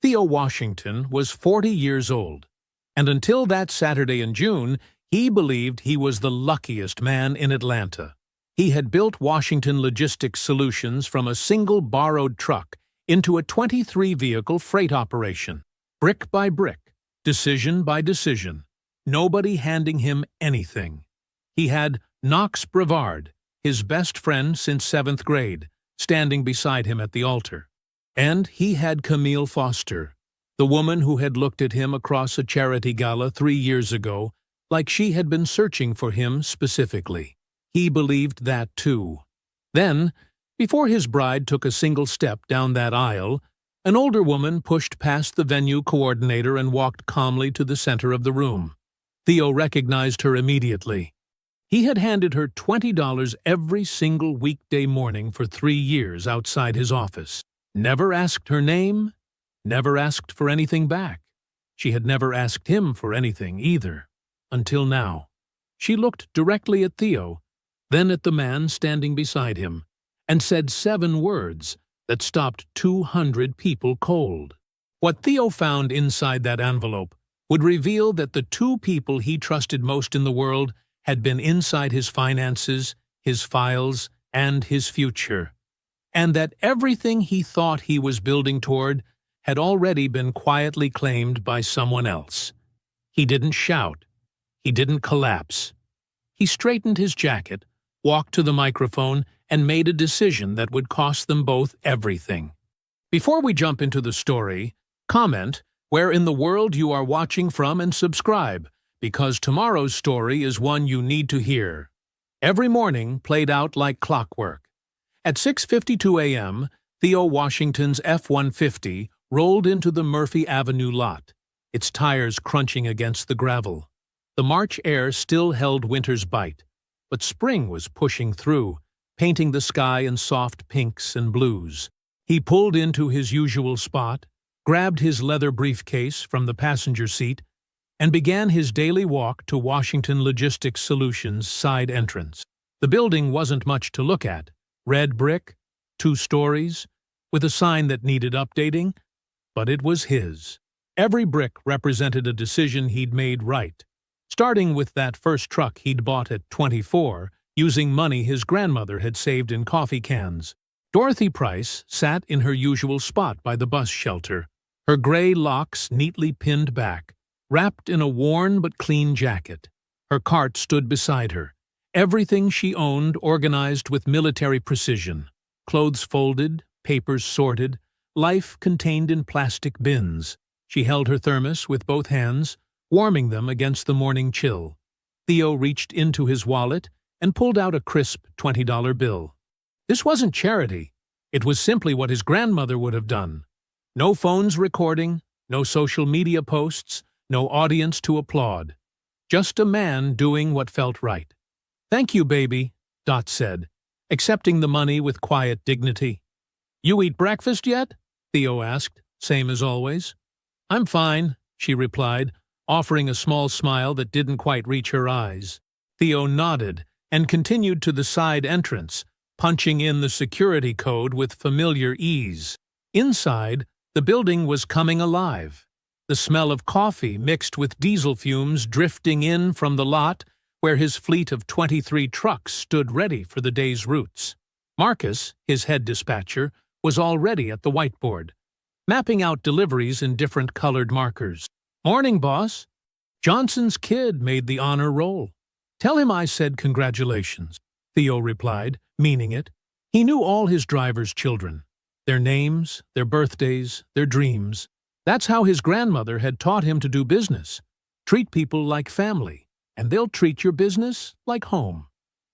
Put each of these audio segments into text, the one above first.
Theo Washington was 40 years old, and until that Saturday in June, he believed he was the luckiest man in Atlanta. He had built Washington Logistics Solutions from a single borrowed truck into a 23-vehicle freight operation, brick by brick, decision by decision, nobody handing him anything. He had Knox Brevard, his best friend since 7th grade, standing beside him at the altar. And he had Camille Foster, the woman who had looked at him across a charity gala 3 years ago, like she had been searching for him specifically. He believed that too. Then, before his bride took a single step down that aisle, an older woman pushed past the venue coordinator and walked calmly to the center of the room. Theo recognized her immediately. He had handed her $20 every single weekday morning for 3 years outside his office. Never asked her name, never asked for anything back. She had never asked him for anything either, until now. She looked directly at Theo, then at the man standing beside him, and said 7 words that stopped 200 people cold. What Theo found inside that envelope would reveal that the 2 people he trusted most in the world had been inside his finances, his files, and his future, and that everything he thought he was building toward had already been quietly claimed by someone else. He didn't shout. He didn't collapse. He straightened his jacket, walked to the microphone, and made a decision that would cost them both everything. Before we jump into the story, comment where in the world you are watching from and subscribe, because tomorrow's story is one you need to hear. Every morning played out like clockwork. At 6:52 a.m., Theo Washington's F-150 rolled into the Murphy Avenue lot, its tires crunching against the gravel. The March air still held winter's bite, but spring was pushing through, painting the sky in soft pinks and blues. He pulled into his usual spot, grabbed his leather briefcase from the passenger seat, and began his daily walk to Washington Logistics Solutions' side entrance. The building wasn't much to look at. Red brick, 2 stories, with a sign that needed updating, but it was his. Every brick represented a decision he'd made right, starting with that first truck he'd bought at 24, using money his grandmother had saved in coffee cans. Dorothy Price sat in her usual spot by the bus shelter, her gray locks neatly pinned back, wrapped in a worn but clean jacket. Her cart stood beside her, everything she owned organized with military precision, clothes folded, papers sorted, life contained in plastic bins. She held her thermos with both hands, warming them against the morning chill. Theo reached into his wallet and pulled out a crisp $20 bill. This wasn't charity. It was simply what his grandmother would have done. No phones recording, no social media posts, no audience to applaud. Just a man doing what felt right. "Thank you, baby," Dot said, accepting the money with quiet dignity. "You eat breakfast yet?" Theo asked, same as always. "I'm fine," she replied, offering a small smile that didn't quite reach her eyes. Theo nodded and continued to the side entrance, punching in the security code with familiar ease. Inside, the building was coming alive. The smell of coffee mixed with diesel fumes drifting in from the lot where his fleet of 23 trucks stood ready for the day's routes. Marcus, his head dispatcher, was already at the whiteboard, mapping out deliveries in different colored markers. "Morning, boss." Johnson's kid made the honor roll. "Tell him I said congratulations," Theo replied, meaning it. He knew all his driver's children, their names, their birthdays, their dreams. That's how his grandmother had taught him to do business. Treat people like family, and they'll treat your business like home.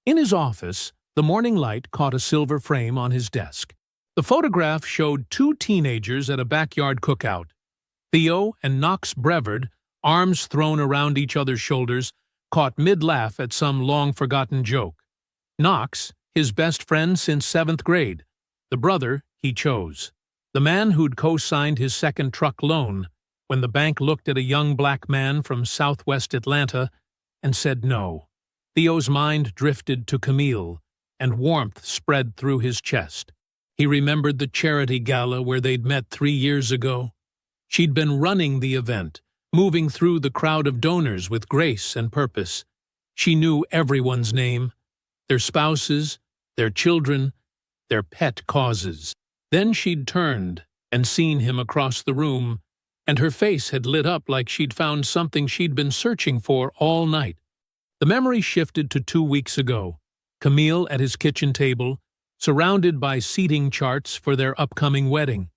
In his office, the morning light caught a silver frame on his desk. The photograph showed 2 teenagers at a backyard cookout. Theo and Knox Brevard, arms thrown around each other's shoulders, caught mid-laugh at some long-forgotten joke. Knox, his best friend since 7th grade, the brother he chose. The man who'd co-signed his second truck loan when the bank looked at a young black man from southwest Atlanta and said no. Theo's mind drifted to Camille, and warmth spread through his chest. He remembered the charity gala where they'd met 3 years ago. She'd been running the event, moving through the crowd of donors with grace and purpose. She knew everyone's name, their spouses, their children, their pet causes. Then she'd turned and seen him across the room, and her face had lit up like she'd found something she'd been searching for all night. The memory shifted to 2 weeks ago. Camille at his kitchen table, surrounded by seating charts for their upcoming wedding.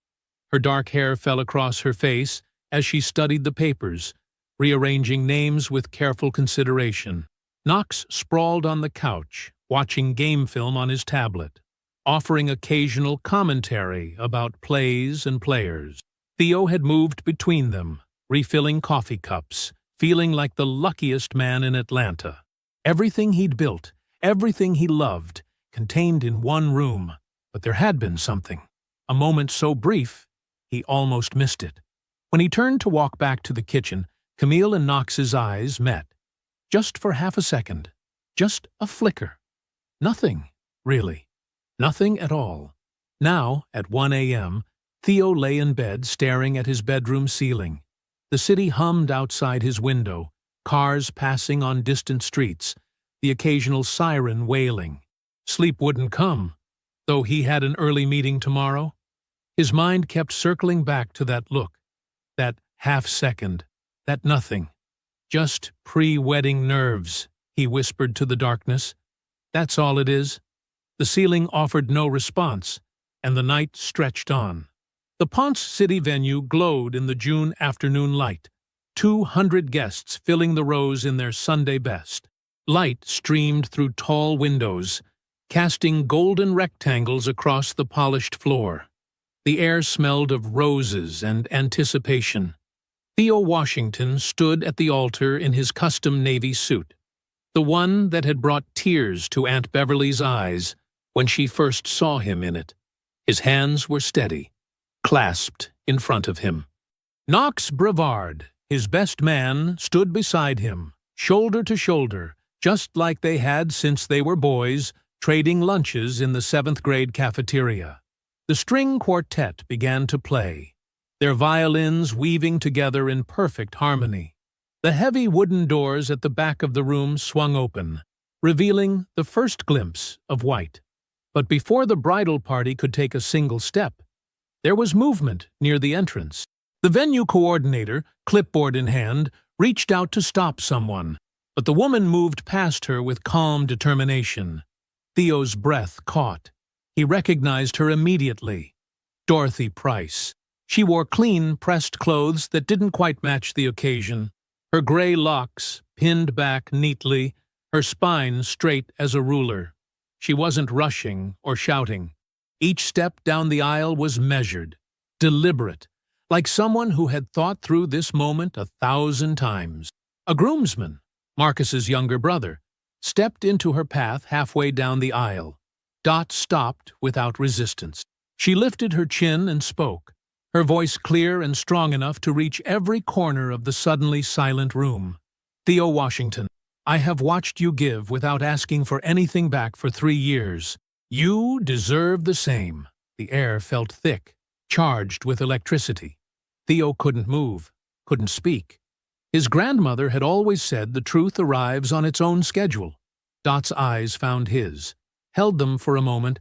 Her dark hair fell across her face as she studied the papers, rearranging names with careful consideration. Knox sprawled on the couch, watching game film on his tablet, offering occasional commentary about plays and players. Theo had moved between them, refilling coffee cups, feeling like the luckiest man in Atlanta. Everything he'd built, everything he loved, contained in one room. But there had been something. A moment so brief, he almost missed it. When he turned to walk back to the kitchen, Camille and Knox's eyes met. Just for half a second. Just a flicker. Nothing, really. Nothing at all. Now, at 1 a.m., Theo lay in bed staring at his bedroom ceiling. The city hummed outside his window, cars passing on distant streets, the occasional siren wailing. Sleep wouldn't come, though he had an early meeting tomorrow. His mind kept circling back to that look, that half-second, that nothing. Just pre-wedding nerves, he whispered to the darkness. That's all it is. The ceiling offered no response, and the night stretched on. The Ponce City venue glowed in the June afternoon light, 200 guests filling the rows in their Sunday best. Light streamed through tall windows, casting golden rectangles across the polished floor. The air smelled of roses and anticipation. Theo Washington stood at the altar in his custom navy suit, the one that had brought tears to Aunt Beverly's eyes when she first saw him in it. His hands were steady, clasped in front of him. Knox Brevard, his best man, stood beside him, shoulder to shoulder, just like they had since they were boys, trading lunches in the 7th grade cafeteria. The string quartet began to play, their violins weaving together in perfect harmony. The heavy wooden doors at the back of the room swung open, revealing the first glimpse of white. But before the bridal party could take a single step, there was movement near the entrance. The venue coordinator, clipboard in hand, reached out to stop someone, but the woman moved past her with calm determination. Theo's breath caught. He recognized her immediately. Dorothy Price. She wore clean, pressed clothes that didn't quite match the occasion. Her gray locks pinned back neatly, her spine straight as a ruler. She wasn't rushing or shouting. Each step down the aisle was measured, deliberate, like someone who had thought through this moment 1,000 times. A groomsman, Marcus's younger brother, stepped into her path halfway down the aisle. Dot stopped without resistance. She lifted her chin and spoke, her voice clear and strong enough to reach every corner of the suddenly silent room. Theo Washington, I have watched you give without asking for anything back for 3 years. You deserve the same. The air felt thick, charged with electricity. Theo couldn't move, couldn't speak. His grandmother had always said the truth arrives on its own schedule. Dot's eyes found his, held them for a moment,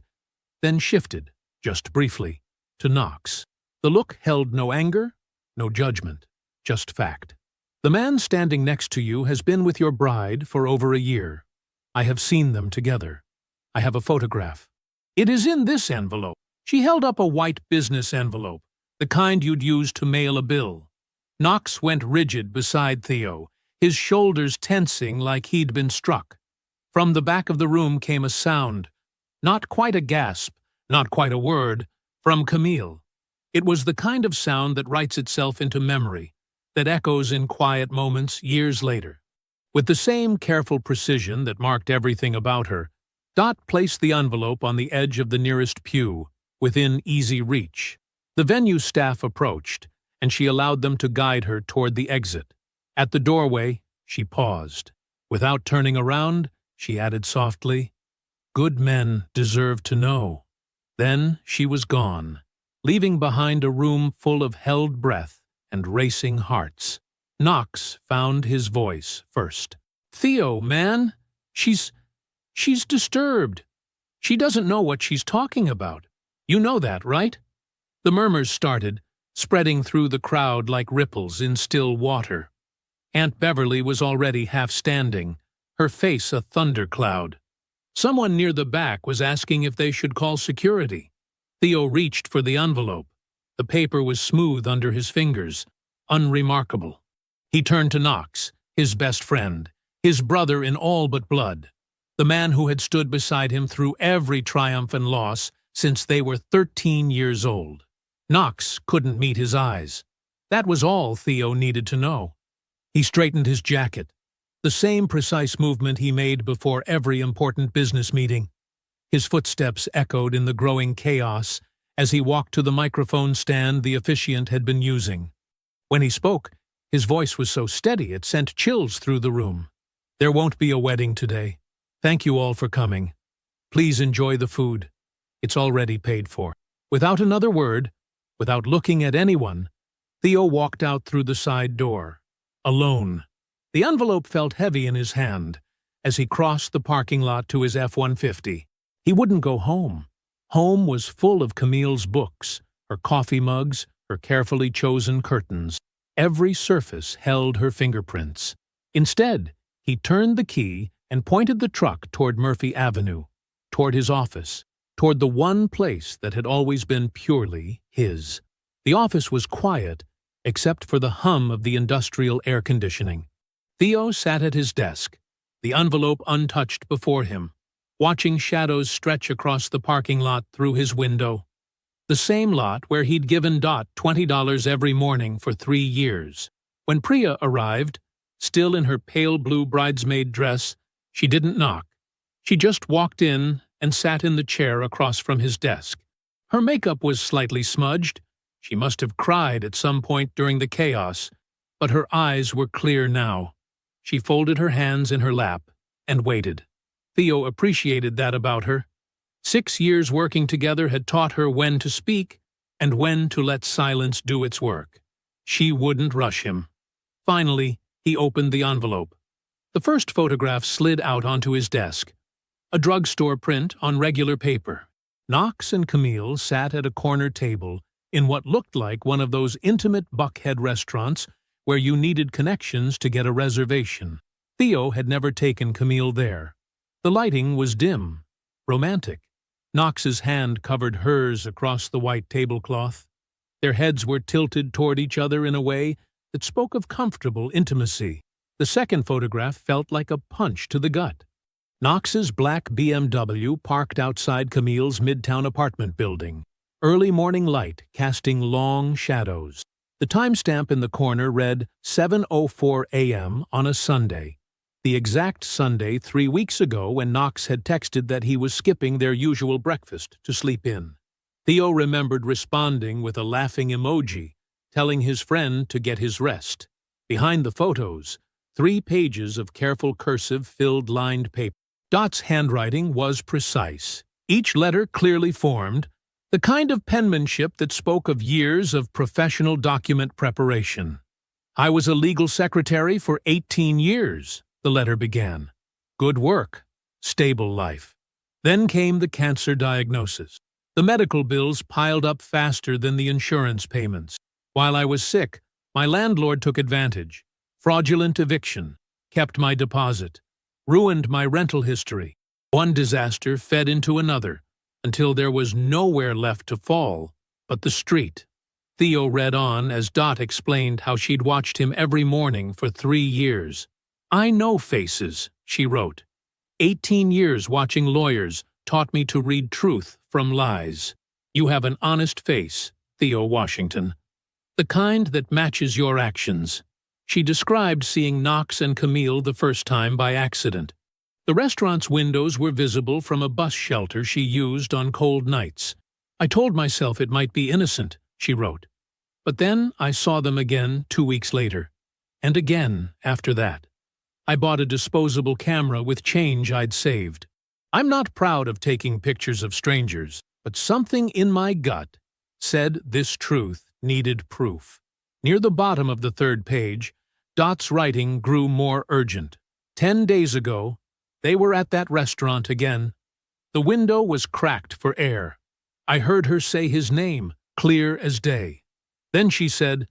then shifted, just briefly, to Knox. The look held no anger, no judgment, just fact. The man standing next to you has been with your bride for over a year. I have seen them together. I have a photograph. It is in this envelope. She held up a white business envelope, the kind you'd use to mail a bill. Knox went rigid beside Theo, his shoulders tensing like he'd been struck. From the back of the room came a sound, not quite a gasp, not quite a word, from Camille. It was the kind of sound that writes itself into memory, that echoes in quiet moments years later. With the same careful precision that marked everything about her, Dot placed the envelope on the edge of the nearest pew, within easy reach. The venue staff approached, and she allowed them to guide her toward the exit. At the doorway, she paused. Without turning around, she added softly, "Good men deserve to know." Then she was gone, leaving behind a room full of held breath and racing hearts. Knox found his voice first. "Theo, man, she's disturbed. She doesn't know what she's talking about. You know that, right?" The murmurs started, spreading through the crowd like ripples in still water. Aunt Beverly was already half standing, her face a thundercloud. Someone near the back was asking if they should call security. Theo reached for the envelope. The paper was smooth under his fingers, unremarkable. He turned to Knox, his best friend, his brother in all but blood, the man who had stood beside him through every triumph and loss since they were 13 years old. Knox couldn't meet his eyes. That was all Theo needed to know. He straightened his jacket, the same precise movement he made before every important business meeting. His footsteps echoed in the growing chaos as he walked to the microphone stand the officiant had been using. When he spoke, his voice was so steady it sent chills through the room. "There won't be a wedding today. Thank you all for coming. Please enjoy the food. It's already paid for." Without another word, without looking at anyone, Theo walked out through the side door, alone. The envelope felt heavy in his hand as he crossed the parking lot to his F-150. He wouldn't go home. Home was full of Camille's books, her coffee mugs, her carefully chosen curtains. Every surface held her fingerprints. Instead, he turned the key and pointed the truck toward Murphy Avenue, toward his office, toward the one place that had always been purely his. The office was quiet, except for the hum of the industrial air conditioning. Theo sat at his desk, the envelope untouched before him, watching shadows stretch across the parking lot through his window. The same lot where he'd given Dot $20 every morning for 3 years. When Priya arrived, still in her pale blue bridesmaid dress, she didn't knock. She just walked in and sat in the chair across from his desk. Her makeup was slightly smudged. She must have cried at some point during the chaos, but her eyes were clear now. She folded her hands in her lap and waited. Theo appreciated that about her. 6 years working together had taught her when to speak and when to let silence do its work. She wouldn't rush him. Finally, he opened the envelope. The first photograph slid out onto his desk. A drugstore print on regular paper. Knox and Camille sat at a corner table in what looked like one of those intimate Buckhead restaurants where you needed connections to get a reservation. Theo had never taken Camille there. The lighting was dim, romantic. Knox's hand covered hers across the white tablecloth. Their heads were tilted toward each other in a way that spoke of comfortable intimacy. The second photograph felt like a punch to the gut. Knox's black BMW parked outside Camille's midtown apartment building, early morning light casting long shadows. The timestamp in the corner read 7:04 a.m. on a Sunday, the exact Sunday 3 weeks ago when Knox had texted that he was skipping their usual breakfast to sleep in. Theo remembered responding with a laughing emoji, telling his friend to get his rest. Behind the photos, 3 pages of careful cursive filled lined paper. Dot's handwriting was precise, each letter clearly formed, the kind of penmanship that spoke of years of professional document preparation. "I was a legal secretary for 18 years, the letter began. "Good work. Stable life." Then came the cancer diagnosis. The medical bills piled up faster than the insurance payments. "While I was sick, my landlord took advantage. Fraudulent eviction. Kept my deposit. Ruined my rental history. One disaster fed into another, until there was nowhere left to fall but the street." Theo read on as Dot explained how she'd watched him every morning for 3 years. "I know faces," she wrote. 18 years watching lawyers taught me to read truth from lies. You have an honest face, Theo Washington. The kind that matches your actions." She described seeing Knox and Camille the first time by accident. The restaurant's windows were visible from a bus shelter she used on cold nights. "I told myself it might be innocent," she wrote. "But then I saw them again 2 weeks later. And again after that. I bought a disposable camera with change I'd saved. I'm not proud of taking pictures of strangers, but something in my gut said this truth needed proof. Near the bottom of the third page, Dot's writing grew more urgent. 10 days ago, they were at that restaurant again. The window was cracked for air. I heard her say his name, clear as day. Then she said,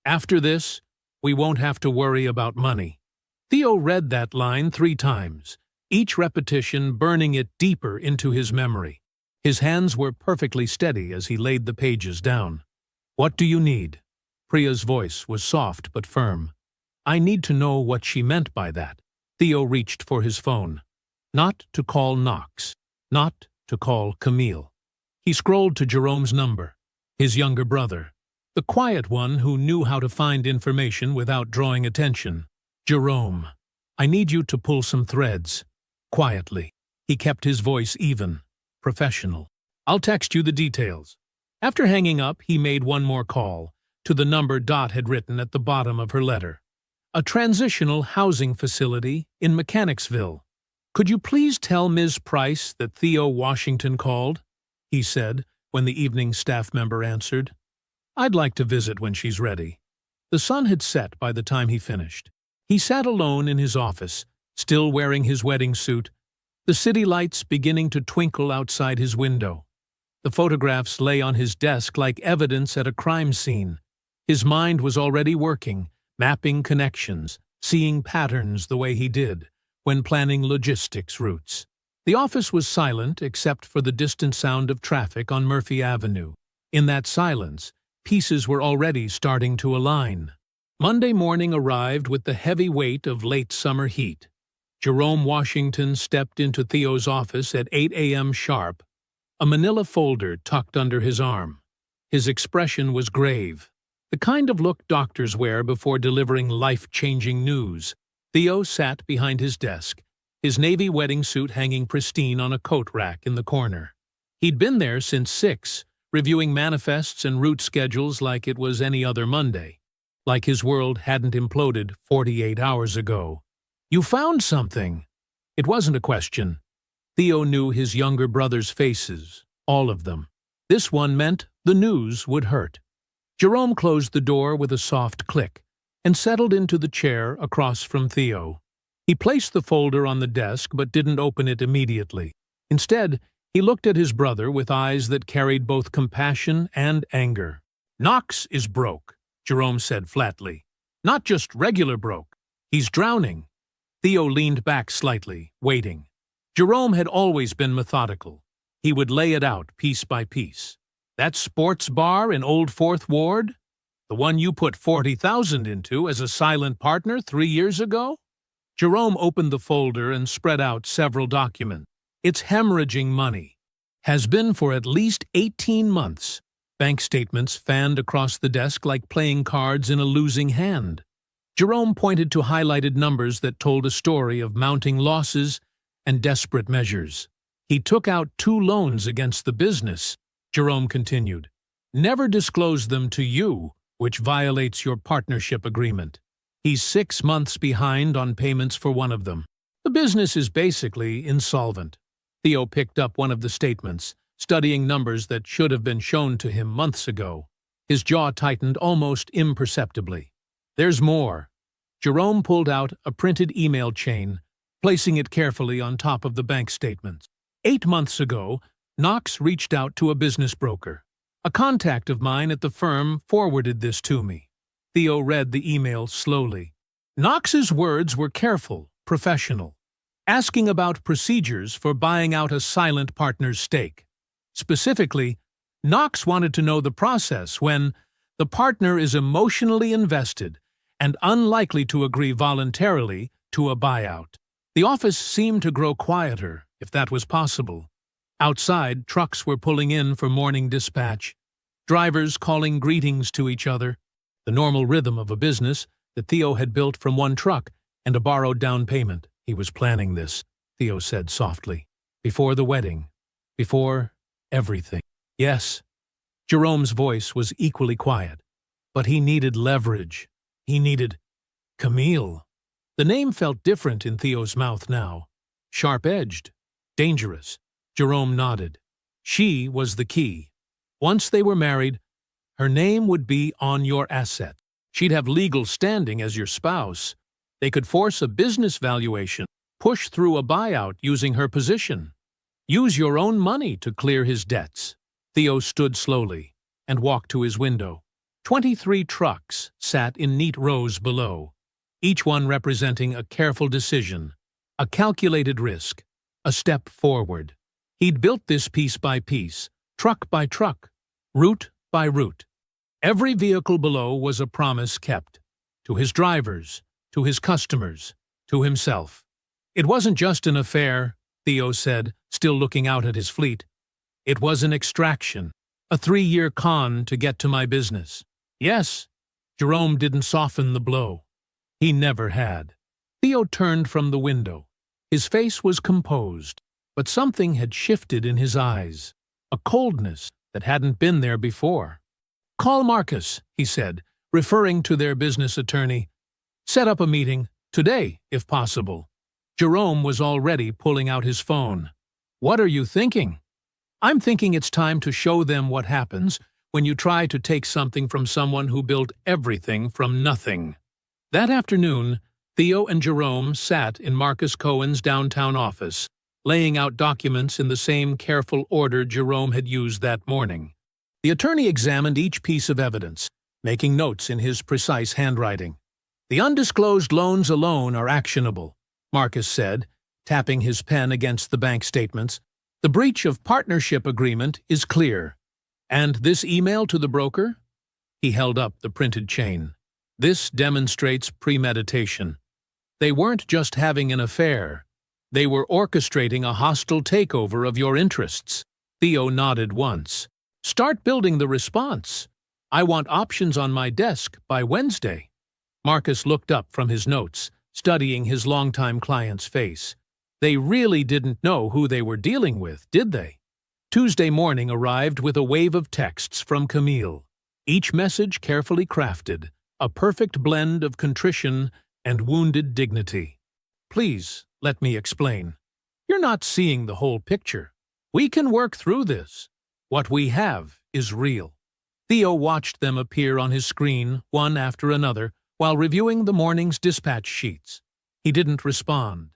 "After this, we won't have to worry about money." Theo read that line 3 times, each repetition burning it deeper into his memory. His hands were perfectly steady as he laid the pages down. "What do you need?" Priya's voice was soft but firm. I need to know what she meant by that. Theo reached for his phone. Not to call Knox. Not to call Camille. He scrolled to Jerome's number, his younger brother, the quiet one who knew how to find information without drawing attention. "Jerome, I need you to pull some threads." Quietly. He kept his voice even, professional. "I'll text you the details." After hanging up, he made one more call, to the number Dot had written at the bottom of her letter. "A transitional housing facility in Mechanicsville. Could you please tell Ms. Price that Theo Washington called?" he said, when the evening staff member answered. "I'd like to visit when she's ready." The sun had set by the time he finished. He sat alone in his office, still wearing his wedding suit, the city lights beginning to twinkle outside his window. The photographs lay on his desk like evidence at a crime scene. His mind was already working, mapping connections, seeing patterns the way he did when planning logistics routes. The office was silent except for the distant sound of traffic on Murphy Avenue. In that silence, pieces were already starting to align. Monday morning arrived with the heavy weight of late summer heat. Jerome Washington stepped into Theo's office at 8 a.m. sharp, a manila folder tucked under his arm. His expression was grave, the kind of look doctors wear before delivering life-changing news. Theo sat behind his desk, his navy wedding suit hanging pristine on a coat rack in the corner. He'd been there since 6, reviewing manifests and route schedules like it was any other Monday, like his world hadn't imploded 48 hours ago. "You found something." It wasn't a question. Theo knew his younger brother's faces, all of them. This one meant the news would hurt. Jerome closed the door with a soft click and settled into the chair across from Theo. He placed the folder on the desk but didn't open it immediately. Instead, he looked at his brother with eyes that carried both compassion and anger. "Knox is broke," Jerome said flatly. "Not just regular broke. He's drowning." Theo leaned back slightly, waiting. Jerome had always been methodical. He would lay it out piece by piece. "That sports bar in Old Fourth Ward? The one you put 40,000 into as a silent partner 3 years ago?" Jerome opened the folder and spread out several documents. "It's hemorrhaging money. Has been for at least 18 months. Bank statements fanned across the desk like playing cards in a losing hand. Jerome pointed to highlighted numbers that told a story of mounting losses and desperate measures. "He took out 2 loans against the business," Jerome continued. "Never disclose them to you, which violates your partnership agreement. He's 6 months behind on payments for one of them. The business is basically insolvent." Theo picked up one of the statements, studying numbers that should have been shown to him months ago. His jaw tightened almost imperceptibly. "There's more." Jerome pulled out a printed email chain, placing it carefully on top of the bank statements. 8 months ago, Knox reached out to a business broker. "A contact of mine at the firm forwarded this to me." Theo read the email slowly. Knox's words were careful, professional, asking about procedures for buying out a silent partner's stake. Specifically, Knox wanted to know the process when the partner is emotionally invested and unlikely to agree voluntarily to a buyout. The office seemed to grow quieter, if that was possible. Outside, trucks were pulling in for morning dispatch, drivers calling greetings to each other, the normal rhythm of a business that Theo had built from one truck and a borrowed down payment. "He was planning this," Theo said softly. "Before the wedding. Before everything." "Yes." Jerome's voice was equally quiet. "But he needed leverage. He needed Camille." The name felt different in Theo's mouth now. Sharp-edged. Dangerous. Jerome nodded. She was the key. Once they were married, her name would be on your asset. She'd have legal standing as your spouse. They could force a business valuation, push through a buyout using her position. Use your own money to clear his debts. Theo stood slowly and walked to his window. 23 trucks sat in neat rows below, each one representing a careful decision, a calculated risk, a step forward. He'd built this piece by piece, truck by truck, route by route. Every vehicle below was a promise kept, to his drivers, to his customers, to himself. It wasn't just an affair, Theo said, still looking out at his fleet. It was an extraction, a 3-year con to get to my business. Yes, Jerome didn't soften the blow. He never had. Theo turned from the window. His face was composed, but something had shifted in his eyes, a coldness that hadn't been there before. "Call Marcus," he said, referring to their business attorney. "Set up a meeting, today, if possible." Jerome was already pulling out his phone. "What are you thinking?" "I'm thinking it's time to show them what happens when you try to take something from someone who built everything from nothing." That afternoon, Theo and Jerome sat in Marcus Cohen's downtown office, laying out documents in the same careful order Jerome had used that morning. The attorney examined each piece of evidence, making notes in his precise handwriting. "The undisclosed loans alone are actionable," Marcus said, tapping his pen against the bank statements. "The breach of partnership agreement is clear. And this email to the broker?" He held up the printed chain. "This demonstrates premeditation. They weren't just having an affair. They were orchestrating a hostile takeover of your interests." Theo nodded once. "Start building the response. I want options on my desk by Wednesday." Marcus looked up from his notes, studying his longtime client's face. They really didn't know who they were dealing with, did they? Tuesday morning arrived with a wave of texts from Camille, each message carefully crafted, a perfect blend of contrition and wounded dignity. "Please, let me explain. You're not seeing the whole picture. We can work through this. What we have is real." Theo watched them appear on his screen, one after another, while reviewing the morning's dispatch sheets. He didn't respond.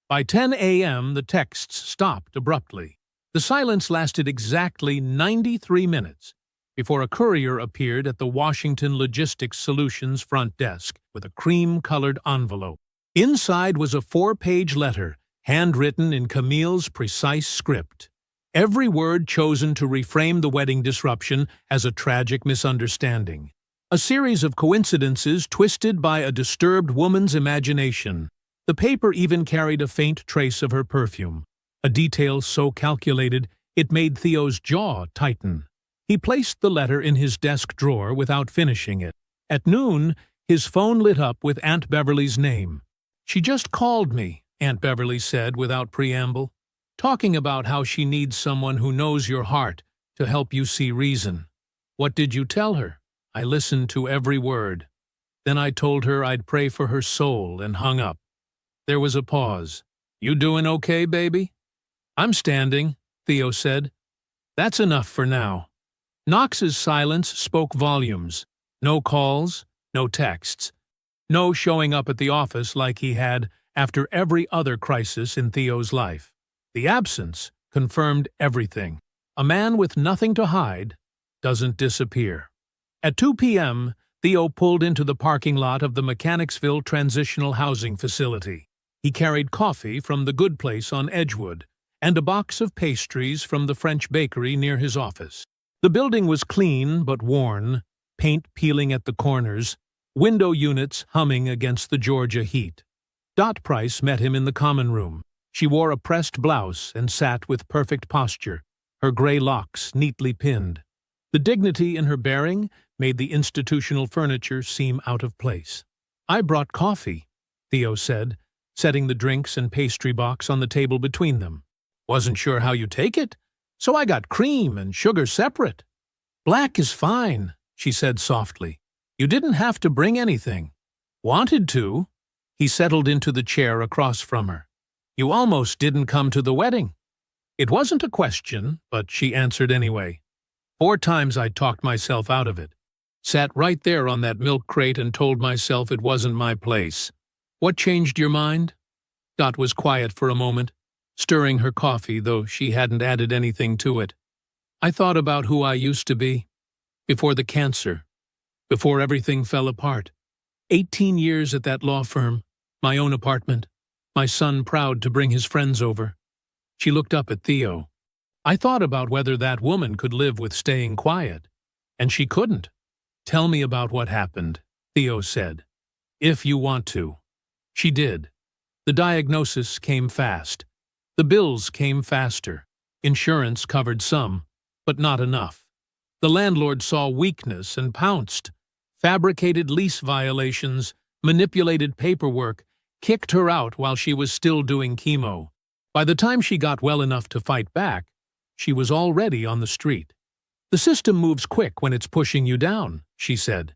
By 10 a.m., the texts stopped abruptly. The silence lasted exactly 93 minutes before a courier appeared at the Washington Logistics Solutions front desk with a cream-colored envelope. Inside was a 4-page letter, handwritten in Camille's precise script. Every word chosen to reframe the wedding disruption as a tragic misunderstanding. A series of coincidences twisted by a disturbed woman's imagination. The paper even carried a faint trace of her perfume, a detail so calculated it made Theo's jaw tighten. He placed the letter in his desk drawer without finishing it. At noon, his phone lit up with Aunt Beverly's name. "She just called me," Aunt Beverly said without preamble, "talking about how she needs someone who knows your heart to help you see reason." "What did you tell her?" "I listened to every word. Then I told her I'd pray for her soul and hung up." There was a pause. "You doing okay, baby?" "I'm standing," Theo said. "That's enough for now." Knox's silence spoke volumes. No calls, no texts. No showing up at the office like he had after every other crisis in Theo's life. The absence confirmed everything. A man with nothing to hide doesn't disappear. At 2 p.m., Theo pulled into the parking lot of the Mechanicsville Transitional Housing Facility. He carried coffee from the Good Place on Edgewood and a box of pastries from the French bakery near his office. The building was clean but worn, paint peeling at the corners, window units humming against the Georgia heat. Dot Price met him in the common room. She wore a pressed blouse and sat with perfect posture, her gray locks neatly pinned. The dignity in her bearing made the institutional furniture seem out of place. "I brought coffee," Theo said, setting the drinks and pastry box on the table between them. "Wasn't sure how you take it, so I got cream and sugar separate." "Black is fine," she said softly. "You didn't have to bring anything." "Wanted to." He settled into the chair across from her. "You almost didn't come to the wedding." It wasn't a question, but she answered anyway. 4 times I'd talked myself out of it. Sat right there on that milk crate and told myself it wasn't my place. What changed your mind? Dot was quiet for a moment, stirring her coffee, though she hadn't added anything to it. I thought about who I used to be. Before the cancer. Before everything fell apart. 18 years at that law firm. My own apartment. My son proud to bring his friends over. She looked up at Theo. I thought about whether that woman could live with staying quiet. And she couldn't. Tell me about what happened, Theo said. If you want to. She did. The diagnosis came fast. The bills came faster. Insurance covered some, but not enough. The landlord saw weakness and pounced. Fabricated lease violations, manipulated paperwork, kicked her out while she was still doing chemo. By the time she got well enough to fight back, she was already on the street. The system moves quick when it's pushing you down, she said.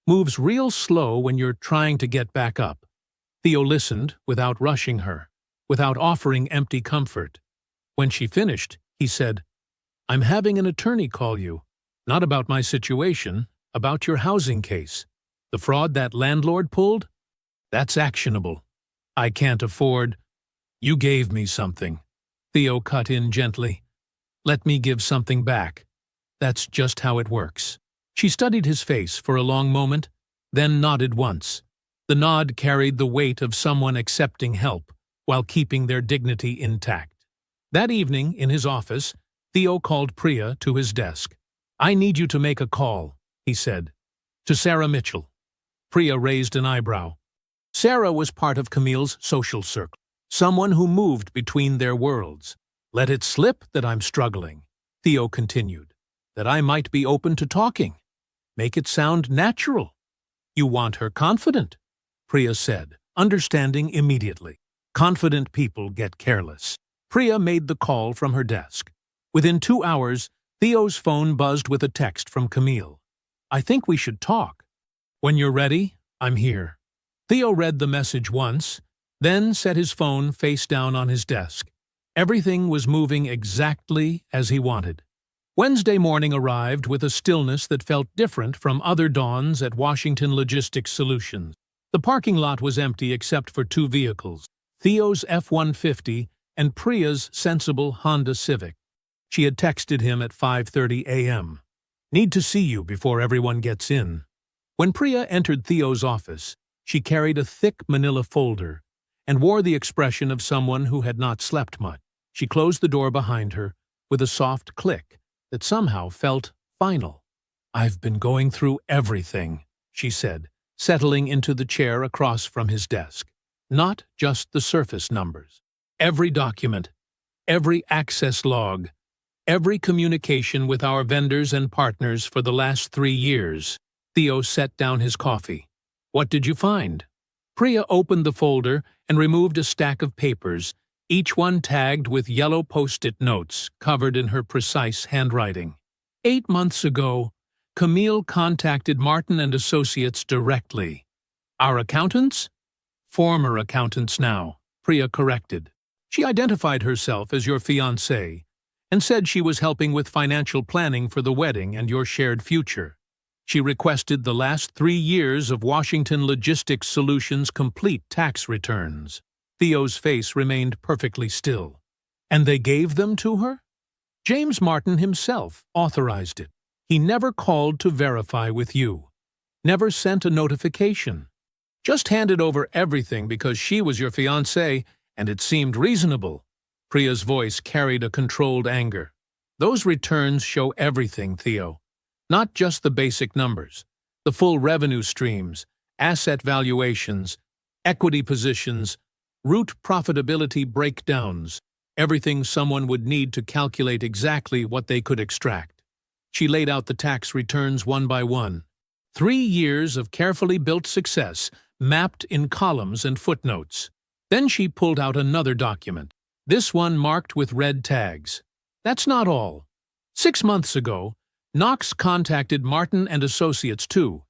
Moves real slow when you're trying to get back up. Theo listened without rushing her, without offering empty comfort. When she finished, he said, I'm having an attorney call you. Not about my situation, about your housing case. The fraud that landlord pulled? That's actionable. I can't afford. You gave me something. Theo cut in gently. Let me give something back. That's just how it works. She studied his face for a long moment, then nodded once. The nod carried the weight of someone accepting help while keeping their dignity intact. That evening, in his office, Theo called Priya to his desk. I need you to make a call, he said. To Sarah Mitchell. Priya raised an eyebrow. Sarah was part of Camille's social circle, someone who moved between their worlds. Let it slip that I'm struggling, Theo continued, that I might be open to talking. Make it sound natural. You want her confident, Priya said, understanding immediately. Confident people get careless. Priya made the call from her desk. Within 2 hours, Theo's phone buzzed with a text from Camille. I think we should talk. When you're ready, I'm here. Theo read the message once, then set his phone face down on his desk. Everything was moving exactly as he wanted. Wednesday morning arrived with a stillness that felt different from other dawns at Washington Logistics Solutions. The parking lot was empty except for 2 vehicles, Theo's F-150 and Priya's sensible Honda Civic. She had texted him at 5:30 a.m. Need to see you before everyone gets in. When Priya entered Theo's office, she carried a thick manila folder and wore the expression of someone who had not slept much. She closed the door behind her with a soft click that somehow felt final. I've been going through everything, she said, settling into the chair across from his desk. Not just the surface numbers. Every document, every access log, every communication with our vendors and partners for the last 3 years. Theo set down his coffee. What did you find? Priya opened the folder and removed a stack of papers, each one tagged with yellow post-it notes covered in her precise handwriting. 8 months ago, Camille contacted Martin and Associates directly. Our accountants? Former accountants now, Priya corrected. She identified herself as your fiancé and said she was helping with financial planning for the wedding and your shared future. She requested the last 3 years of Washington Logistics Solutions complete tax returns. Theo's face remained perfectly still. And they gave them to her? James Martin himself authorized it. He never called to verify with you. Never sent a notification. Just handed over everything because she was your fiancé and it seemed reasonable. Priya's voice carried a controlled anger. Those returns show everything, Theo. Not just the basic numbers. The full revenue streams, asset valuations, equity positions, root profitability breakdowns, everything someone would need to calculate exactly what they could extract. She laid out the tax returns one by one. 3 years of carefully built success, mapped in columns and footnotes. Then she pulled out another document. This one marked with red tags. That's not all. 6 months ago, Knox contacted Martin and Associates too.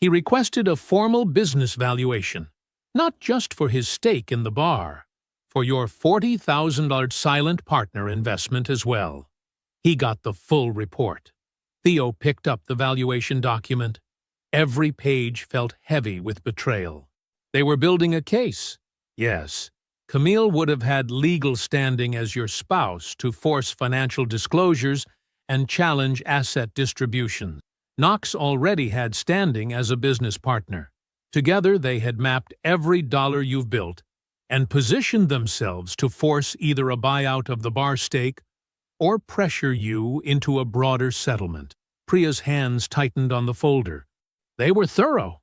He requested a formal business valuation, not just for his stake in the bar, for your $40,000 silent partner investment as well. He got the full report. Theo picked up the valuation document. Every page felt heavy with betrayal. They were building a case. Yes, Camille would have had legal standing as your spouse to force financial disclosures and challenge asset distributions. Knox already had standing as a business partner. Together they had mapped every dollar you've built and positioned themselves to force either a buyout of the bar stake or pressure you into a broader settlement. Priya's hands tightened on the folder. They were thorough.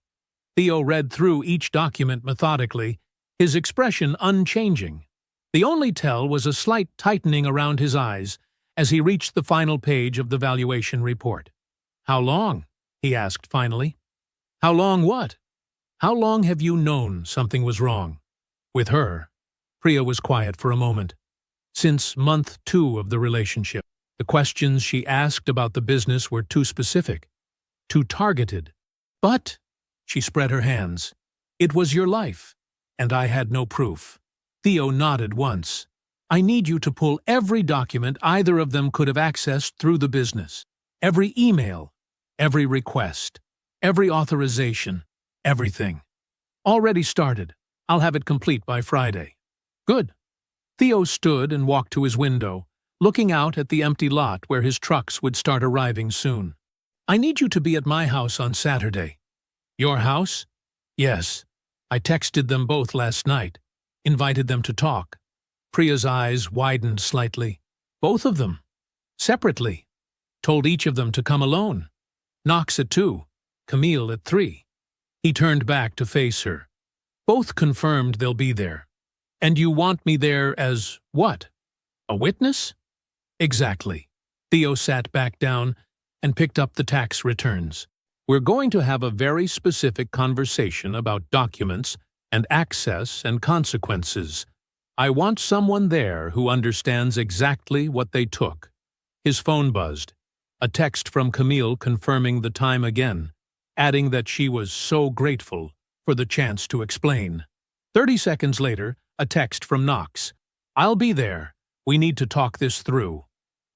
Theo read through each document methodically, his expression unchanging. The only tell was a slight tightening around his eyes as he reached the final page of the valuation report. "How long?" he asked finally. "How long what? How long have you known something was wrong?" With her. Priya was quiet for a moment. Since month 2 of the relationship. The questions she asked about the business were too specific, too targeted. "But," she spread her hands, "it was your life, and I had no proof." Theo nodded once. "I need you to pull every document either of them could have accessed through the business. Every email, every request, every authorization, everything. Already started. I'll have it complete by Friday." "Good." Theo stood and walked to his window, looking out at the empty lot where his trucks would start arriving soon. "I need you to be at my house on Saturday." "Your house?" "Yes. I texted them both last night, invited them to talk." Priya's eyes widened slightly. "Both of them? Separately? Told each of them to come alone? Knox at 2, Camille at 3. He turned back to face her. "Both confirmed they'll be there. And you want me there as what? A witness?" "Exactly." Theo sat back down and picked up the tax returns. "We're going to have a very specific conversation about documents and access and consequences. I want someone there who understands exactly what they took." His phone buzzed. A text from Camille confirming the time again, adding that she was so grateful for the chance to explain. 30 seconds later, a text from Knox. "I'll be there. We need to talk this through."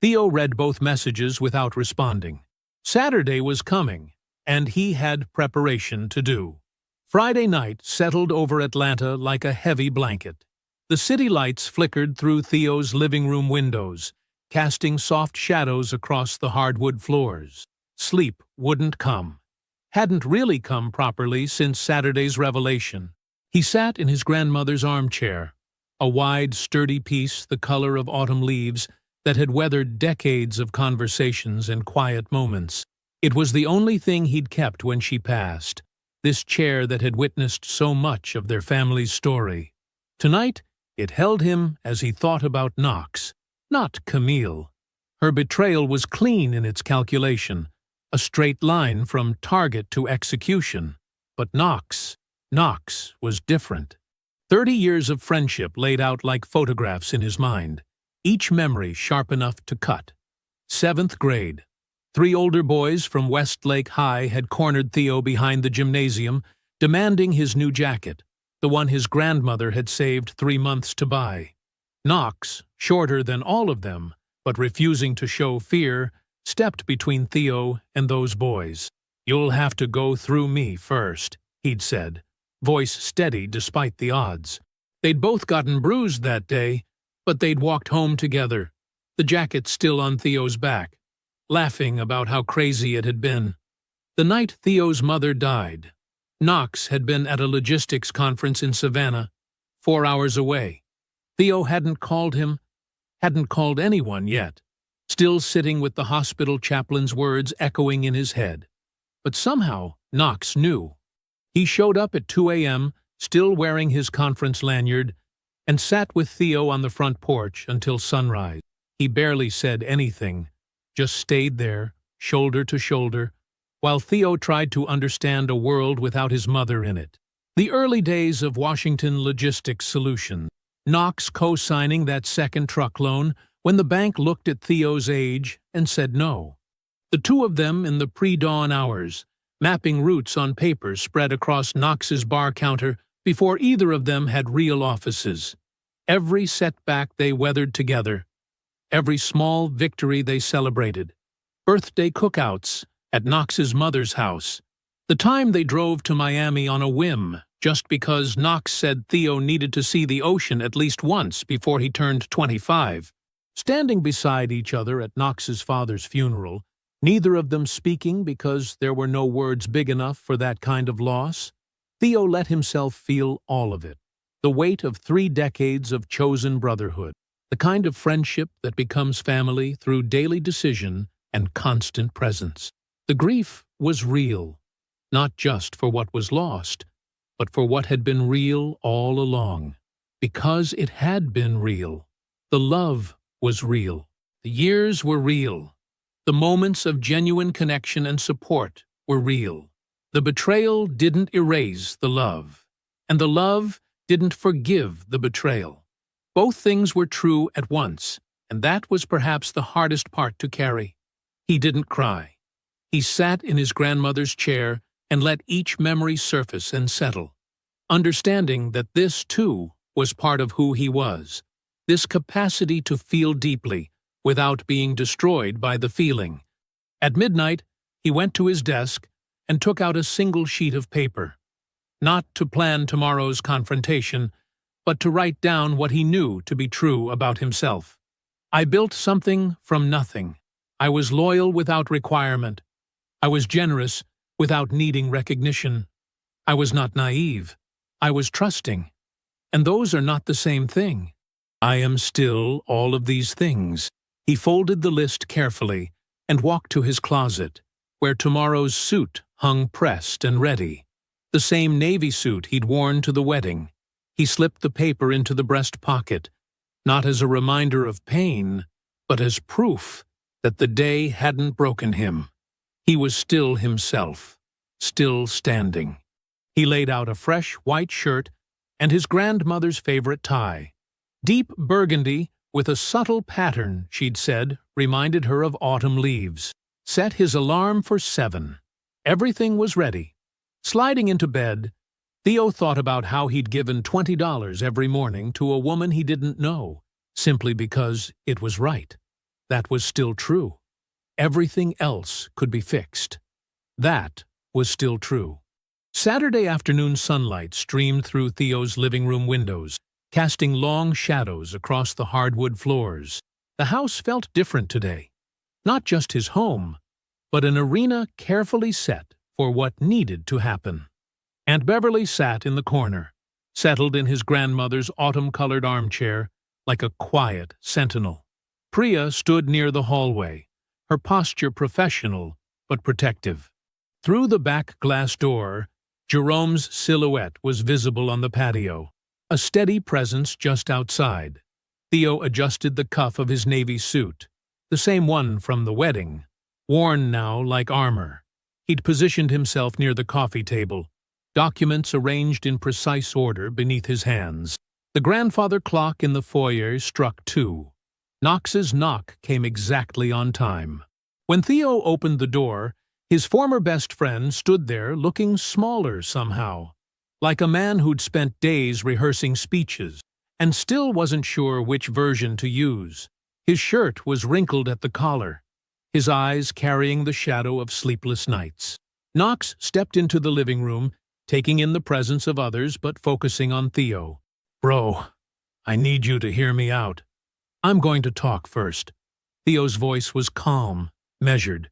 Theo read both messages without responding. Saturday was coming, and he had preparation to do. Friday night settled over Atlanta like a heavy blanket. The city lights flickered through Theo's living room windows, casting soft shadows across the hardwood floors. Sleep wouldn't come. Hadn't really come properly since Saturday's revelation. He sat in his grandmother's armchair, a wide, sturdy piece the color of autumn leaves that had weathered decades of conversations and quiet moments. It was the only thing he'd kept when she passed, this chair that had witnessed so much of their family's story. Tonight, it held him as he thought about Knox, not Camille. Her betrayal was clean in its calculation, a straight line from target to execution. But Knox was different. 30 years of friendship laid out like photographs in his mind, each memory sharp enough to cut. 7th grade. 3 older boys from Westlake High had cornered Theo behind the gymnasium, demanding his new jacket, the one his grandmother had saved 3 months to buy. Knox, shorter than all of them, but refusing to show fear, stepped between Theo and those boys. "You'll have to go through me first," he'd said, voice steady despite the odds. They'd both gotten bruised that day, but they'd walked home together, the jacket still on Theo's back, laughing about how crazy it had been. The night Theo's mother died, Knox had been at a logistics conference in Savannah, 4 hours away. Theo hadn't called him, hadn't called anyone yet, still sitting with the hospital chaplain's words echoing in his head. But somehow Knox knew. He showed up at 2 a.m., still wearing his conference lanyard, and sat with Theo on the front porch until sunrise. He barely said anything, just stayed there, shoulder to shoulder, while Theo tried to understand a world without his mother in it. The early days of Washington Logistics Solutions. Knox co-signing that second truck loan when the bank looked at Theo's age and said no. The two of them in the pre-dawn hours, mapping routes on paper spread across Knox's bar counter before either of them had real offices. Every setback they weathered together, every small victory they celebrated. birthday cookouts at Knox's mother's house, the time they drove to Miami on a whim just because Knox said Theo needed to see the ocean at least once before he turned 25. Standing beside each other at Knox's father's funeral, neither of them speaking because there were no words big enough for that kind of loss, Theo let himself feel all of it. The weight of 3 decades of chosen brotherhood, the kind of friendship that becomes family through daily decision and constant presence. The grief was real, not just for what was lost, but for what had been real all along. Because it had been real. The love was real. The years were real. The moments of genuine connection and support were real. The betrayal didn't erase the love, and the love didn't forgive the betrayal. Both things were true at once, and that was perhaps the hardest part to carry. He didn't cry. He sat in his grandmother's chair and let each memory surface and settle, understanding that this, too, was part of who he was, this capacity to feel deeply without being destroyed by the feeling. At midnight, he went to his desk and took out a single sheet of paper, not to plan tomorrow's confrontation, but to write down what he knew to be true about himself. I built something from nothing. I was loyal without requirement. I was generous without needing recognition. I was not naive. I was trusting. And those are not the same thing. I am still all of these things. He folded the list carefully and walked to his closet, where tomorrow's suit hung pressed and ready. The same navy suit he'd worn to the wedding. He slipped the paper into the breast pocket, not as a reminder of pain, but as proof that the day hadn't broken him. He was still himself, still standing. He laid out a fresh white shirt and his grandmother's favorite tie. Deep burgundy with a subtle pattern, she'd said, reminded her of autumn leaves. Set his alarm for 7. Everything was ready. Sliding into bed, Theo thought about how he'd given $20 every morning to a woman he didn't know, simply because it was right. That was still true. Everything else could be fixed. That was still true. Saturday afternoon sunlight streamed through Theo's living room windows, casting long shadows across the hardwood floors. The house felt different today. Not just his home, but an arena carefully set for what needed to happen. Aunt Beverly sat in the corner, settled in his grandmother's autumn-colored armchair like a quiet sentinel. Priya stood near the hallway, her posture professional but protective. Through the back glass door, Jerome's silhouette was visible on the patio, a steady presence just outside. Theo adjusted the cuff of his navy suit, the same one from the wedding, worn now like armor. He'd positioned himself near the coffee table, documents arranged in precise order beneath his hands. The grandfather clock in the foyer struck 2. Knox's knock came exactly on time. When Theo opened the door, his former best friend stood there looking smaller somehow, like a man who'd spent days rehearsing speeches and still wasn't sure which version to use. His shirt was wrinkled at the collar, his eyes carrying the shadow of sleepless nights. Knox stepped into the living room, taking in the presence of others but focusing on Theo. "Bro, I need you to hear me out. I'm going to talk first." Theo's voice was calm, measured,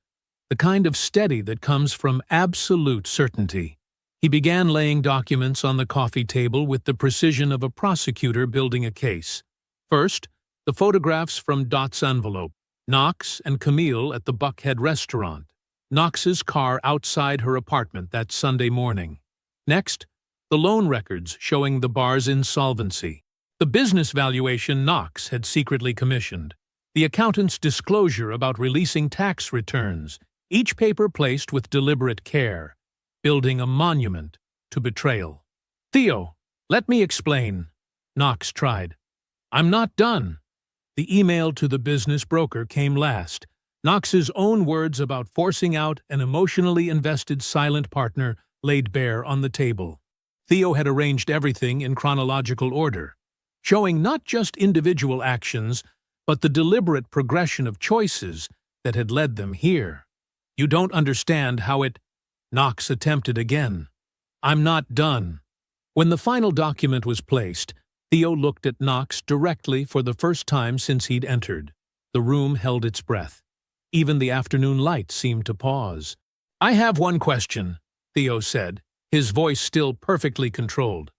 the kind of steady that comes from absolute certainty. He began laying documents on the coffee table with the precision of a prosecutor building a case. First, the photographs from Dot's envelope, Knox and Camille at the Buckhead restaurant, Knox's car outside her apartment that Sunday morning. Next, the loan records showing the bar's insolvency, the business valuation Knox had secretly commissioned, the accountant's disclosure about releasing tax returns, each paper placed with deliberate care, building a monument to betrayal. "Theo, let me explain," Knox tried. "I'm not done." The email to the business broker came last, Knox's own words about forcing out an emotionally invested silent partner laid bare on the table. Theo had arranged everything in chronological order, showing not just individual actions, but the deliberate progression of choices that had led them here. You don't understand how it— Knox attempted again. I'm not done. When the final document was placed, Theo looked at Knox directly for the first time since he'd entered. The room held its breath. Even the afternoon light seemed to pause. I have one question, Theo said, his voice still perfectly controlled.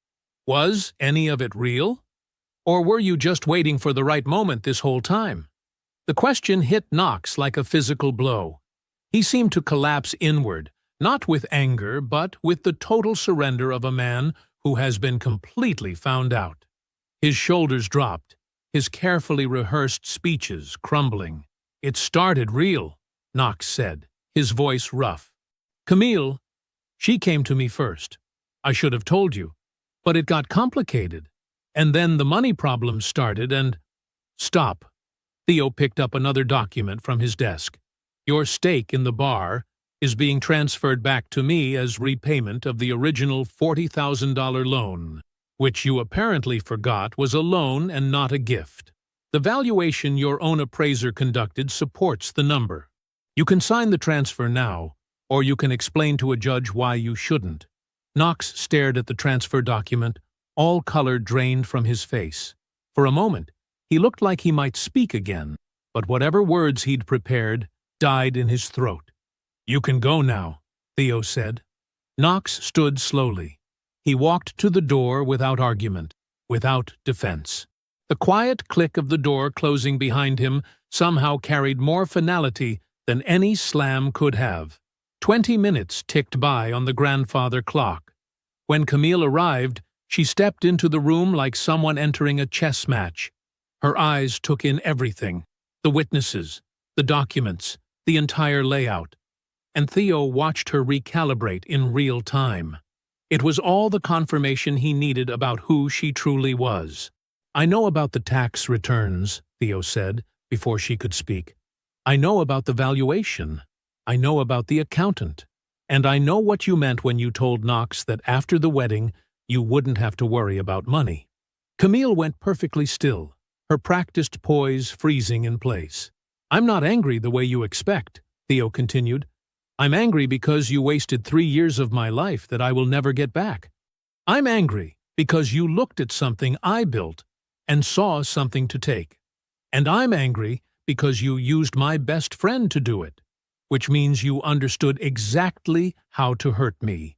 Was any of it real? Or were you just waiting for the right moment this whole time? The question hit Knox like a physical blow. He seemed to collapse inward, not with anger, but with the total surrender of a man who has been completely found out. His shoulders dropped, his carefully rehearsed speeches crumbling. It started real, Knox said, his voice rough. Camille, she came to me first. I should have told you. But it got complicated. And then the money problem started and— Stop. Theo picked up another document from his desk. Your stake in the bar is being transferred back to me as repayment of the original $40,000 loan, which you apparently forgot was a loan and not a gift. The valuation your own appraiser conducted supports the number. You can sign the transfer now, or you can explain to a judge why you shouldn't. Knox stared at the transfer document, all color drained from his face. For a moment, he looked like he might speak again, but whatever words he'd prepared died in his throat. You can go now, Theo said. Knox stood slowly. He walked to the door without argument, without defense. The quiet click of the door closing behind him somehow carried more finality than any slam could have. 20 minutes ticked by on the grandfather clock. When Camille arrived, she stepped into the room like someone entering a chess match. Her eyes took in everything, the witnesses, the documents, the entire layout. And Theo watched her recalibrate in real time. It was all the confirmation he needed about who she truly was. I know about the tax returns, Theo said, before she could speak. I know about the valuation. I know about the accountant. And I know what you meant when you told Knox that after the wedding, you wouldn't have to worry about money. Camille went perfectly still, her practiced poise freezing in place. I'm not angry the way you expect, Theo continued. I'm angry because you wasted 3 years of my life that I will never get back. I'm angry because you looked at something I built and saw something to take. And I'm angry because you used my best friend to do it, which means you understood exactly how to hurt me,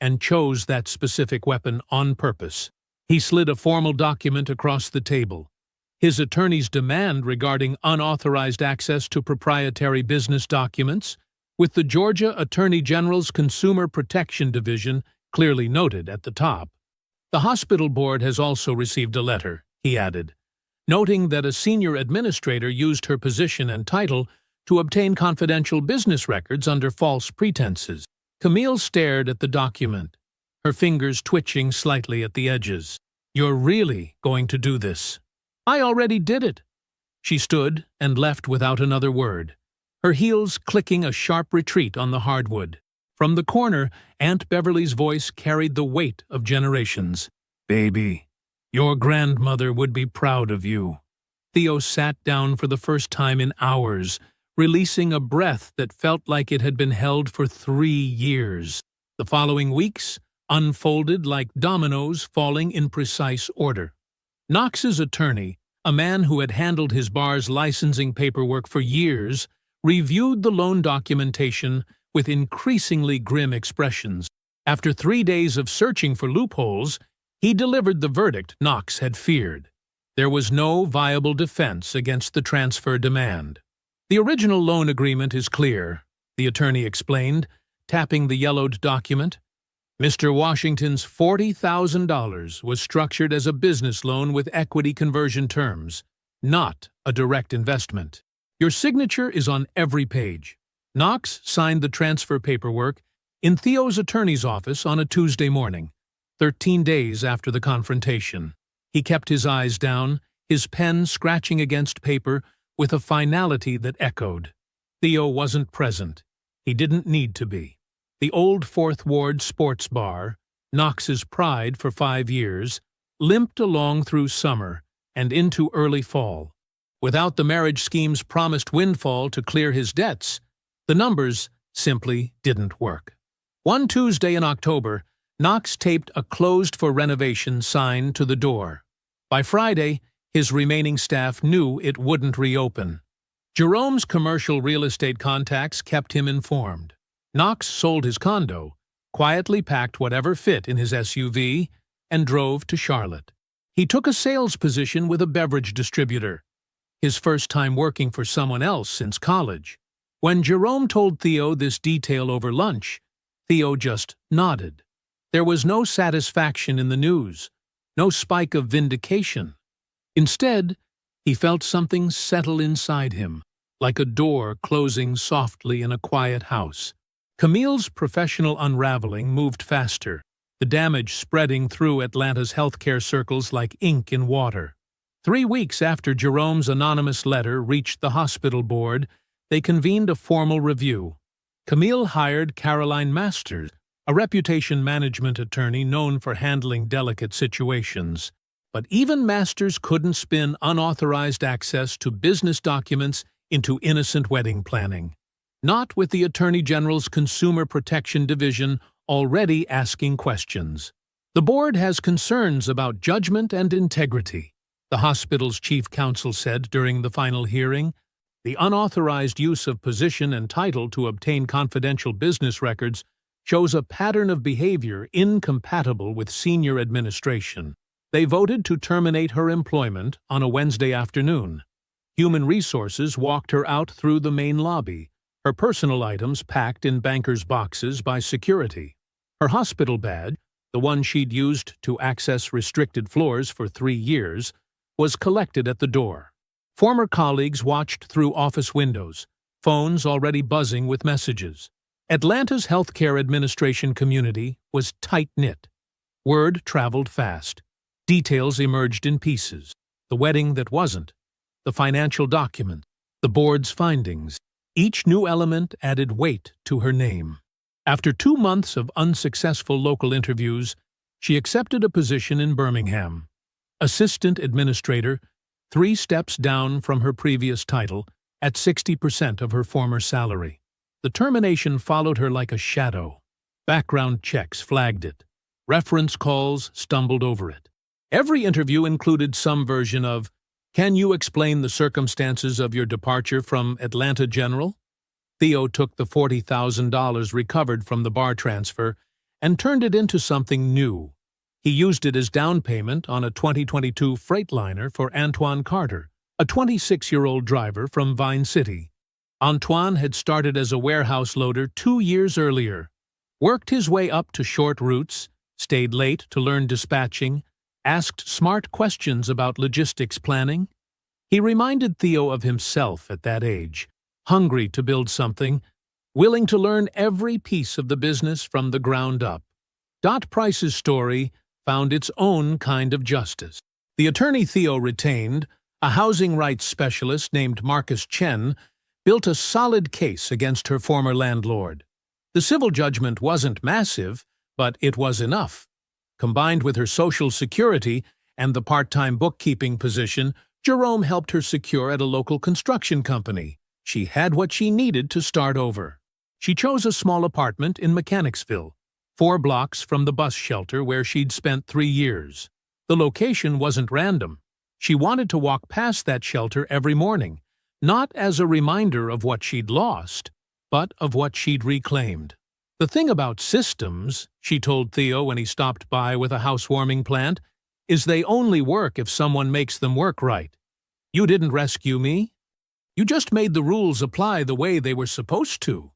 and chose that specific weapon on purpose. He slid a formal document across the table. His attorney's demand regarding unauthorized access to proprietary business documents, with the Georgia Attorney General's Consumer Protection Division clearly noted at the top. The hospital board has also received a letter, he added, noting that a senior administrator used her position and title to obtain confidential business records under false pretenses. Camille stared at the document, her fingers twitching slightly at the edges. You're really going to do this? I already did it. She stood and left without another word, her heels clicking a sharp retreat on the hardwood. From the corner, Aunt Beverly's voice carried the weight of generations. Baby, your grandmother would be proud of you. Theo sat down for the first time in hours, releasing a breath that felt like it had been held for 3 years. The following weeks unfolded like dominoes falling in precise order. Knox's attorney, a man who had handled his bar's licensing paperwork for years, reviewed the loan documentation with increasingly grim expressions. After 3 days of searching for loopholes, he delivered the verdict Knox had feared. There was no viable defense against the transfer demand. The original loan agreement is clear, the attorney explained, tapping the yellowed document. Mr. Washington's $40,000 was structured as a business loan with equity conversion terms, not a direct investment. Your signature is on every page. Knox signed the transfer paperwork in Theo's attorney's office on a Tuesday morning, 13 days after the confrontation. He kept his eyes down, his pen scratching against paper with a finality that echoed. Theo wasn't present. He didn't need to be. The old Fourth Ward sports bar, Knox's pride for 5 years, limped along through summer and into early fall. Without the marriage scheme's promised windfall to clear his debts, the numbers simply didn't work. One Tuesday in October, Knox taped a closed-for-renovation sign to the door. By Friday, his remaining staff knew it wouldn't reopen. Jerome's commercial real estate contacts kept him informed. Knox sold his condo, quietly packed whatever fit in his SUV, and drove to Charlotte. He took a sales position with a beverage distributor, his first time working for someone else since college. When Jerome told Theo this detail over lunch, Theo just nodded. There was no satisfaction in the news, no spike of vindication. Instead, he felt something settle inside him, like a door closing softly in a quiet house. Camille's professional unraveling moved faster, the damage spreading through Atlanta's healthcare circles like ink in water. 3 weeks after Jerome's anonymous letter reached the hospital board, they convened a formal review. Camille hired Caroline Masters, a reputation management attorney known for handling delicate situations. But even Masters couldn't spin unauthorized access to business documents into innocent wedding planning. Not with the Attorney General's Consumer Protection Division already asking questions. The board has concerns about judgment and integrity, the hospital's chief counsel said during the final hearing. The unauthorized use of position and title to obtain confidential business records shows a pattern of behavior incompatible with senior administration. They voted to terminate her employment on a Wednesday afternoon. Human Resources walked her out through the main lobby, her personal items packed in bankers' boxes by security. Her hospital badge, the one she'd used to access restricted floors for 3 years, was collected at the door. Former colleagues watched through office windows, phones already buzzing with messages. Atlanta's healthcare administration community was tight-knit. Word traveled fast. Details emerged in pieces. The wedding that wasn't, the financial documents, the board's findings. Each new element added weight to her name. After 2 months of unsuccessful local interviews, she accepted a position in Birmingham. Assistant administrator, 3 steps down from her previous title, at 60% of her former salary. The termination followed her like a shadow. Background checks flagged it. Reference calls stumbled over it. Every interview included some version of, "Can you explain the circumstances of your departure from Atlanta General?" Theo took the $40,000 recovered from the bar transfer and turned it into something new. He used it as down payment on a 2022 Freightliner for Antoine Carter, a 26-year-old driver from Vine City. Antoine had started as a warehouse loader 2 years earlier, worked his way up to short routes, stayed late to learn dispatching, asked smart questions about logistics planning. He reminded Theo of himself at that age, hungry to build something, willing to learn every piece of the business from the ground up. Dot Price's story found its own kind of justice. The attorney Theo retained, a housing rights specialist named Marcus Chen, built a solid case against her former landlord. The civil judgment wasn't massive, but it was enough. Combined with her Social Security and the part-time bookkeeping position, Jerome helped her secure at a local construction company. She had what she needed to start over. She chose a small apartment in Mechanicsville, 4 blocks from the bus shelter where she'd spent 3 years. The location wasn't random. She wanted to walk past that shelter every morning, not as a reminder of what she'd lost, but of what she'd reclaimed. The thing about systems, she told Theo when he stopped by with a housewarming plant, is they only work if someone makes them work right. You didn't rescue me. You just made the rules apply the way they were supposed to.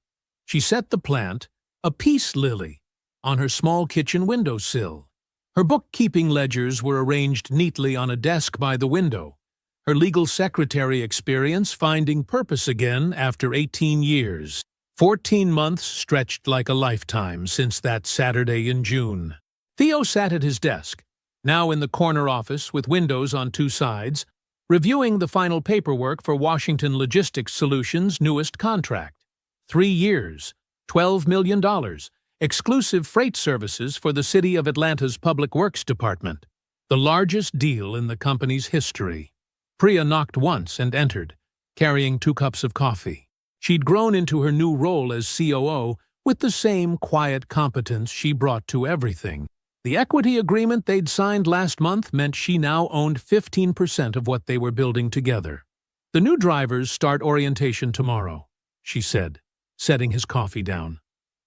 She set the plant, a peace lily, on her small kitchen windowsill. Her bookkeeping ledgers were arranged neatly on a desk by the window, her legal secretary experience finding purpose again after 18 years. 14 months stretched like a lifetime since that Saturday in June. Theo sat at his desk, now in the corner office with windows on 2 sides, reviewing the final paperwork for Washington Logistics Solutions' newest contract. 3 years, $12 million, exclusive freight services for the City of Atlanta's Public Works Department, the largest deal in the company's history. Priya knocked once and entered, carrying 2 cups of coffee. She'd grown into her new role as COO with the same quiet competence she brought to everything. The equity agreement they'd signed last month meant she now owned 15% of what they were building together. "The new drivers start orientation tomorrow," she said, setting his coffee down.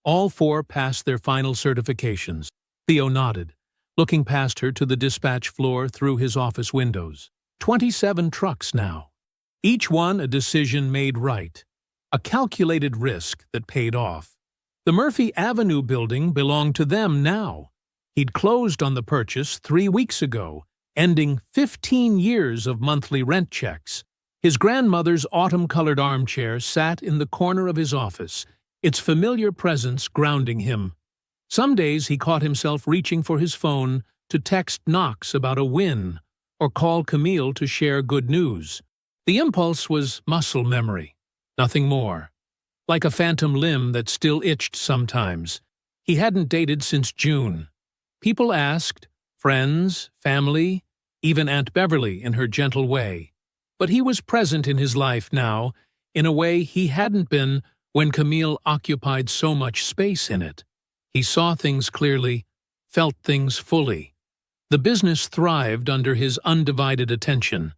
All 4 passed their final certifications. Theo nodded, looking past her to the dispatch floor through his office windows. 27 trucks now. Each one a decision made right. A calculated risk that paid off. The Murphy Avenue building belonged to them now. He'd closed on the purchase 3 weeks ago, ending 15 years of monthly rent checks. His grandmother's autumn-colored armchair sat in the corner of his office, its familiar presence grounding him. Some days he caught himself reaching for his phone to text Knox about a win or call Camille to share good news. The impulse was muscle memory, nothing more. Like a phantom limb that still itched sometimes. He hadn't dated since June. People asked, friends, family, even Aunt Beverly in her gentle way. But he was present in his life now, in a way he hadn't been when Camille occupied so much space in it. He saw things clearly, felt things fully. The business thrived under his undivided attention.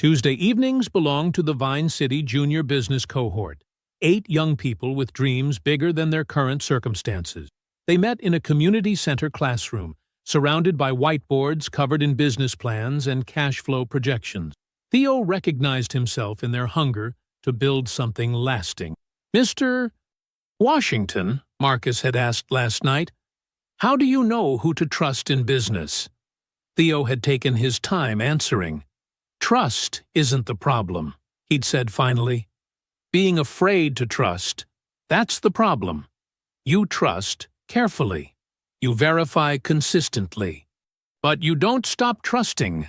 Tuesday evenings belonged to the Vine City Junior Business Cohort, 8 young people with dreams bigger than their current circumstances. They met in a community center classroom, surrounded by whiteboards covered in business plans and cash flow projections. Theo recognized himself in their hunger to build something lasting. "Mr. Washington," Marcus had asked last night, "how do you know who to trust in business?" Theo had taken his time answering. "Trust isn't the problem," he'd said finally. "Being afraid to trust, that's the problem. You trust carefully. You verify consistently. But you don't stop trusting,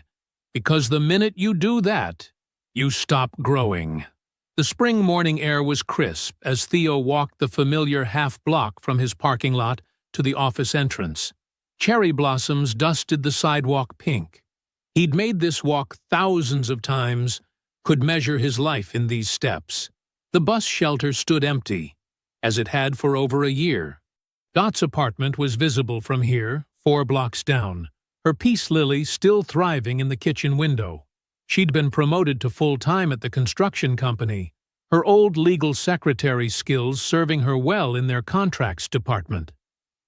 because the minute you do that, you stop growing." The spring morning air was crisp as Theo walked the familiar half-block from his parking lot to the office entrance. Cherry blossoms dusted the sidewalk pink. He'd made this walk thousands of times, could measure his life in these steps. The bus shelter stood empty, as it had for over a year. Dot's apartment was visible from here, 4 blocks down, her peace lily still thriving in the kitchen window. She'd been promoted to full-time at the construction company, her old legal secretary skills serving her well in their contracts department.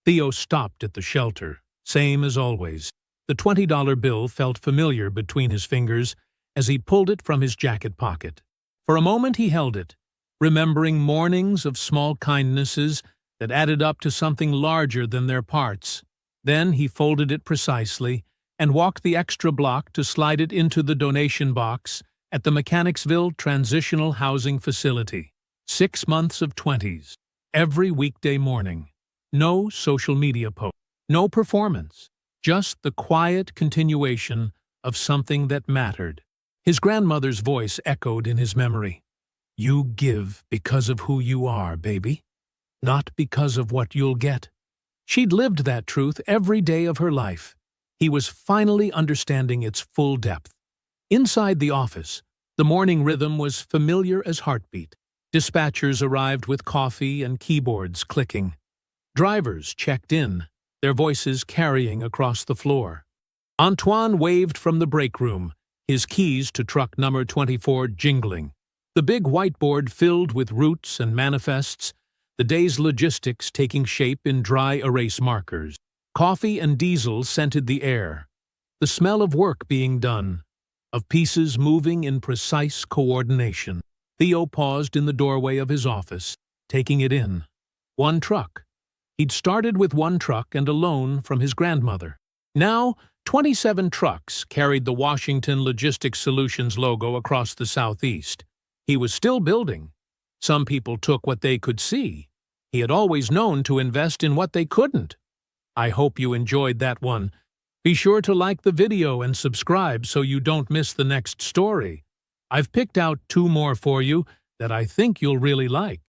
Theo stopped at the shelter, same as always. The $20 bill felt familiar between his fingers as he pulled it from his jacket pocket. For a moment he held it, remembering mornings of small kindnesses that added up to something larger than their parts. Then he folded it precisely and walked the extra block to slide it into the donation box at the Mechanicsville Transitional Housing Facility. 6 months of 20s, every weekday morning. No social media post, no performance, just the quiet continuation of something that mattered. His grandmother's voice echoed in his memory. "You give because of who you are, baby, not because of what you'll get." She'd lived that truth every day of her life. He was finally understanding its full depth. Inside the office, the morning rhythm was familiar as heartbeat. Dispatchers arrived with coffee and keyboards clicking. Drivers checked in, their voices carrying across the floor. Antoine waved from the break room, his keys to truck number 24 jingling. The big whiteboard filled with routes and manifests, the day's logistics taking shape in dry erase markers. Coffee and diesel scented the air, the smell of work being done, of pieces moving in precise coordination. Theo paused in the doorway of his office, taking it in. 1 truck. He'd started with 1 truck and a loan from his grandmother. Now, 27 trucks carried the Washington Logistics Solutions logo across the southeast. He was still building. Some people took what they could see. He had always known to invest in what they couldn't. I hope you enjoyed that one. Be sure to like the video and subscribe so you don't miss the next story. I've picked out 2 more for you that I think you'll really like.